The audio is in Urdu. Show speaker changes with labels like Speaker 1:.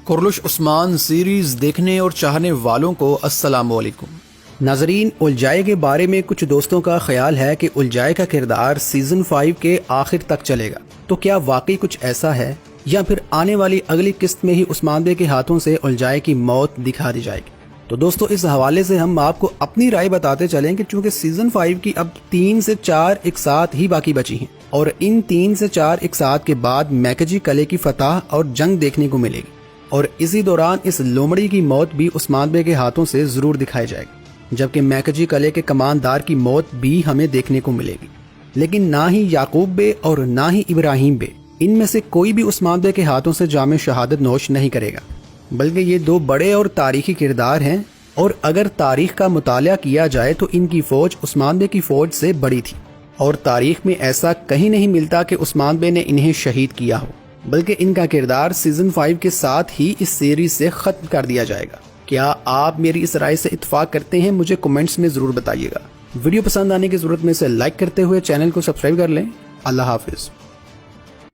Speaker 1: قرلش عثمان سیریز دیکھنے اور چاہنے والوں کو السلام علیکم۔
Speaker 2: ناظرین، الجائے کے بارے میں کچھ دوستوں کا خیال ہے کہ الجائے کا کردار سیزن 5 کے آخر تک چلے گا، تو کیا واقعی کچھ ایسا ہے یا پھر آنے والی اگلی قسط میں ہی عثمان بے کے ہاتھوں سے الجائے کی موت دکھا دی جائے گی؟ تو دوستو، اس حوالے سے ہم آپ کو اپنی رائے بتاتے چلیں کہ چونکہ سیزن 5 کی اب 3 سے 4 اقساط ہی باقی بچی ہیں اور ان 3 سے 4 اقساط کے بعد میکجی قلعے کی فتح اور جنگ دیکھنے کو ملے گی، اور اسی دوران اس لومڑی کی موت بھی عثمان بے کے ہاتھوں سے ضرور دکھائی جائے گی، جبکہ میکجی قلعے کے کماندار کی موت بھی ہمیں دیکھنے کو ملے گی۔ لیکن نہ ہی یعقوب بے اور نہ ہی ابراہیم بے، ان میں سے کوئی بھی عثمان بے کے ہاتھوں سے جام شہادت نوش نہیں کرے گا، بلکہ یہ دو بڑے اور تاریخی کردار ہیں، اور اگر تاریخ کا مطالعہ کیا جائے تو ان کی فوج عثمان بے کی فوج سے بڑی تھی، اور تاریخ میں ایسا کہیں نہیں ملتا کہ عثمان بے نے انہیں شہید کیا ہو، بلکہ ان کا کردار سیزن 5 کے ساتھ ہی اس سیریز سے ختم کر دیا جائے گا۔ کیا آپ میری اس رائے سے اتفاق کرتے ہیں؟ مجھے کمنٹس میں ضرور بتائیے گا۔ ویڈیو پسند آنے کی صورت میں اسے لائک کرتے ہوئے چینل کو سبسکرائب کر لیں۔ اللہ حافظ۔